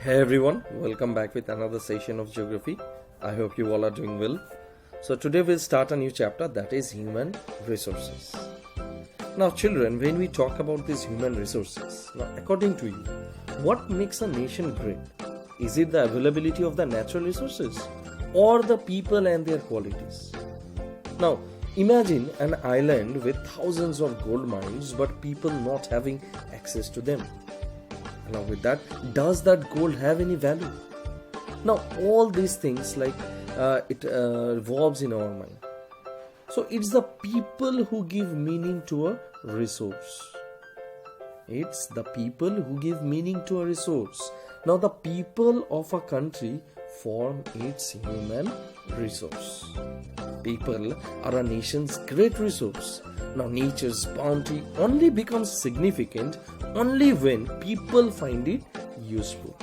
Hey everyone, welcome back with another session of geography. I hope you all are doing well. So today we'll start a new chapter, that is human resources. Now children, when we talk about these human resources, now according to you, what makes a nation great? Is it the availability of the natural resources or the people and their qualities? Now imagine an island with thousands of gold mines but people not having access to them. Now with that, does that gold have any value? Now all these things it revolves in our mind. So it's the people who give meaning to a resource. It's the people who give meaning to a resource. Now the people of a country form its human resource. People are a nation's great resource. Now nature's bounty only becomes significant only when people find it useful.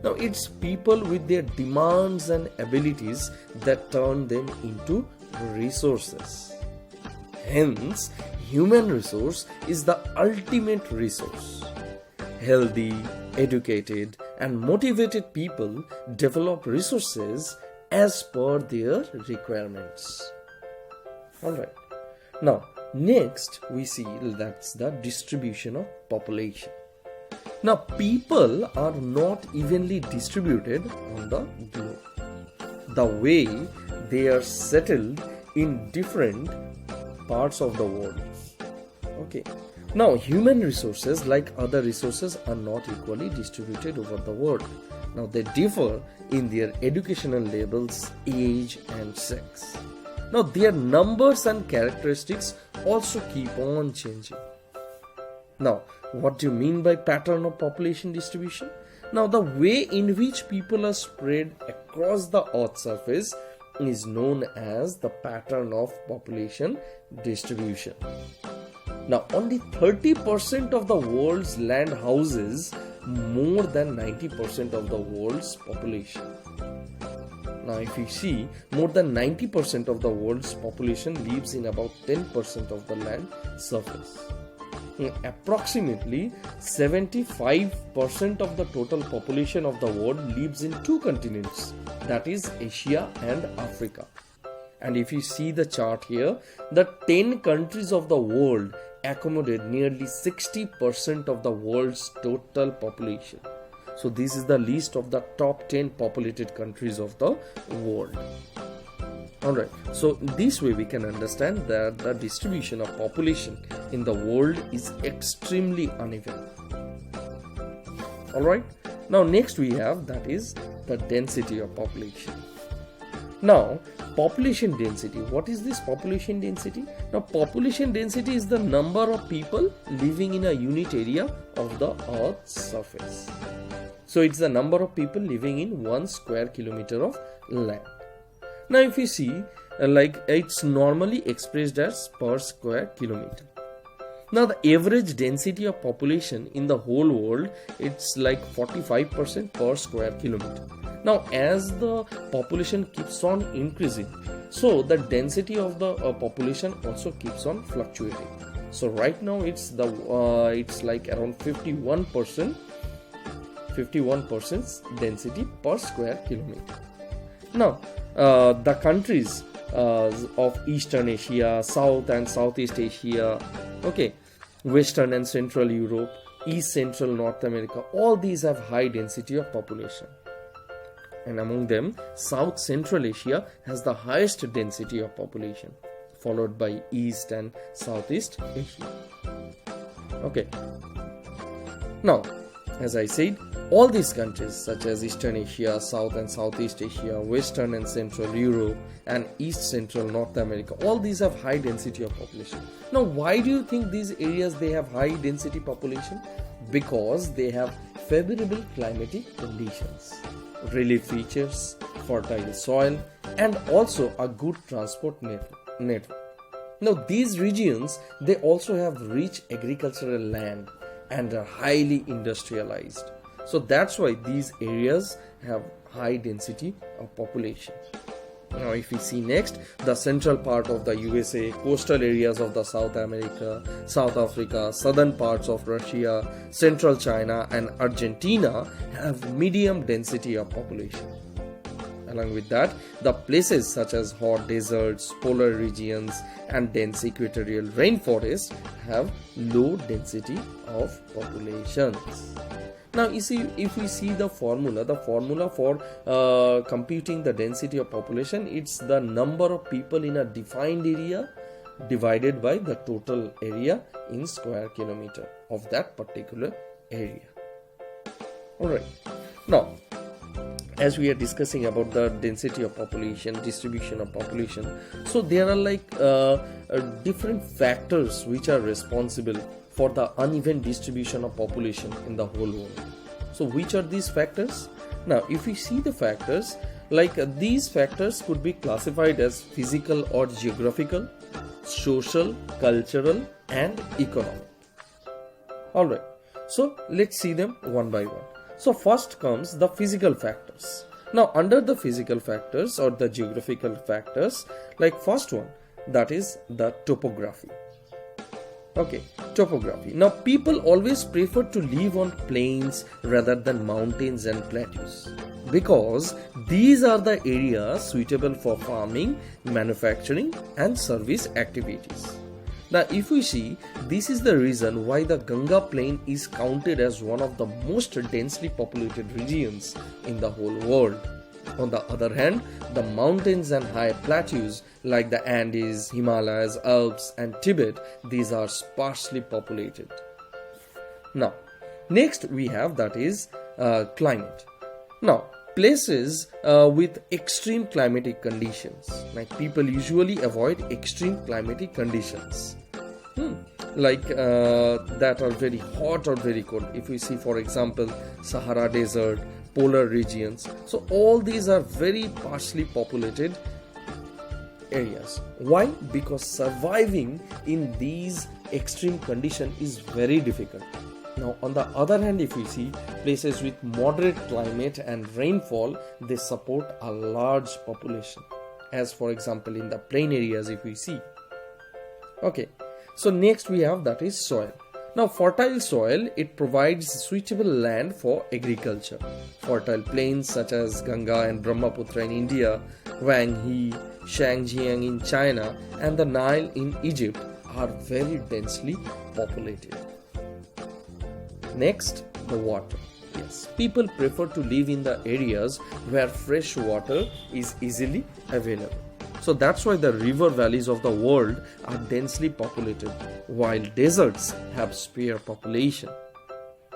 Now it's people with their demands and abilities that turn them into resources. Hence, human resource is the ultimate resource. Healthy, educated, and motivated people develop resources as per their requirements. Alright. Now, next we see that's the distribution of population. Now, people are not evenly distributed on the globe. The way they are settled in different parts of the world. Okay. Now, human resources, like other resources, are not equally distributed over the world. Now, they differ in their educational levels, age, and sex. Now, their numbers and characteristics also keep on changing. Now, what do you mean by pattern of population distribution? Now, the way in which people are spread across the Earth's surface is known as the pattern of population distribution. Now, only 30% of the world's land houses more than 90% of the world's population. Now, if you see, more than 90% of the world's population lives in about 10% of the land surface. Approximately 75% of the total population of the world lives in two continents, that is Asia and Africa. And if you see the chart here, the 10 countries of the world accommodate nearly 60% of the world's total population. So this is the list of the top 10 populated countries of the world. Alright, so this way we can understand that the distribution of population in the world is extremely uneven. Alright, now next we have, that is the density of population. Now, population density. What is this population density? Now, population density is the number of people living in a unit area of the Earth's surface. So, it's the number of people living in 1 square kilometer of land. Now, if you see, it's normally expressed as per square kilometer. Now, the average density of population in the whole world, it's like 45% per square kilometer. Now, as the population keeps on increasing, so the density of the population also keeps on fluctuating. So right now it's like around 51% density per square kilometer. Now, the countries of Eastern Asia, South and Southeast Asia, Western and Central Europe, East Central North America, all these have high density of population. And among them, South Central Asia has the highest density of population, followed by East and Southeast Asia. Okay. Now, as I said, all these countries such as Eastern Asia, South and Southeast Asia, Western and Central Europe, and East Central North America, all these have high density of population. Now, why do you think these areas they have high density population? Because they have favorable climatic conditions, relief features, fertile soil, and also a good transport network. Now, these regions, they also have rich agricultural land and are highly industrialized. So that's why these areas have high density of population. Now, if we see next, the central part of the USA, coastal areas of the South America, South Africa, southern parts of Russia, central China, and Argentina have medium density of population. Along with that, the places such as hot deserts, polar regions, and dense equatorial rainforests have low density of populations. Now, you see, if we see the formula for computing the density of population, it's the number of people in a defined area divided by the total area in square kilometer of that particular area. Alright, now as we are discussing about the density of population, distribution of population, so there are like different factors which are responsible for the uneven distribution of population in the whole world. So which are these factors? Now, if we see the factors, like these factors could be classified as physical or geographical, social, cultural, and economic. Alright, so let's see them one by one. So first comes the physical factors. Now, under the physical factors or the geographical factors, like first one, that is the topography. Okay, topography. Now, people always prefer to live on plains rather than mountains and plateaus because these are the areas suitable for farming, manufacturing, and service activities. Now, if we see, this is the reason why the Ganga Plain is counted as one of the most densely populated regions in the whole world. On the other hand, the mountains and high plateaus like the Andes, Himalayas, Alps, and Tibet, these are sparsely populated. Now, next we have that is climate. Now, places with extreme climatic conditions, like people usually avoid extreme climatic conditions. That are very hot or very cold. If we see, for example, Sahara Desert, polar regions, so all these are very sparsely populated areas. Why? Because surviving in these extreme conditions is very difficult. Now, on the other hand, if we see places with moderate climate and rainfall, they support a large population, as for example in the plain areas if we see. Okay, so next we have that is soil. Now, fertile soil, it provides suitable land for agriculture. Fertile plains such as Ganga and Brahmaputra in India, Wang He, Shangjiang in China, and the Nile in Egypt are very densely populated. Next, the water. Yes, people prefer to live in the areas where fresh water is easily available. So that's why the river valleys of the world are densely populated, while deserts have spare population.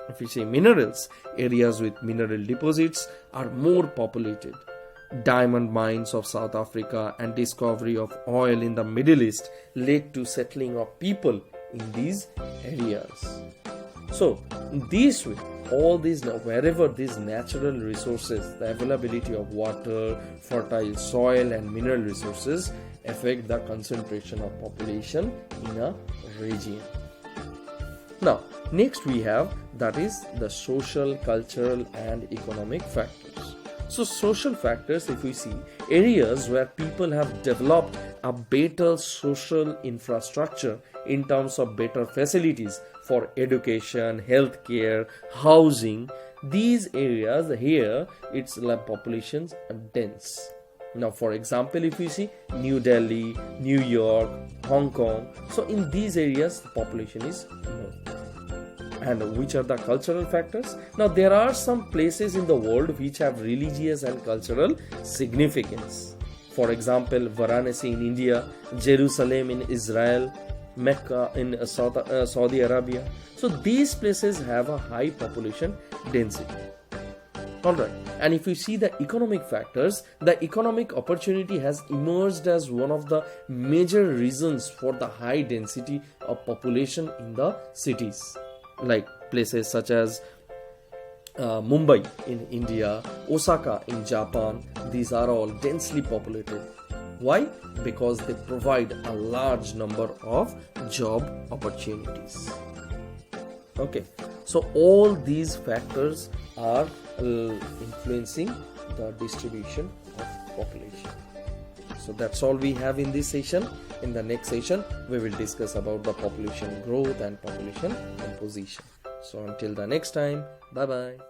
If we say minerals, areas with mineral deposits are more populated. Diamond mines of South Africa and discovery of oil in the Middle East led to settling of people in these areas. So, this way, all these, wherever these natural resources, the availability of water, fertile soil and mineral resources affect the concentration of population in a region. Now, next we have that is the social, cultural and economic factors. So, social factors, if we see, areas where people have developed a better social infrastructure in terms of better facilities for education, healthcare, housing, these areas here, its populations are dense. Now, for example, if we see New Delhi, New York, Hong Kong, so in these areas the population is more. And which are the cultural factors? Now, there are some places in the world which have religious and cultural significance. For example, Varanasi in India, Jerusalem in Israel, Mecca in Saudi Arabia. So these places have a high population density. Alright, and if you see the economic factors, the economic opportunity has emerged as one of the major reasons for the high density of population in the cities. Like places such as Mumbai in India, Osaka in Japan, these are all densely populated. Why? Because they provide a large number of job opportunities. Okay, so all these factors are influencing the distribution of population. So that's all we have in this session. In the next session, we will discuss about the population growth and population composition. So until the next time, bye bye.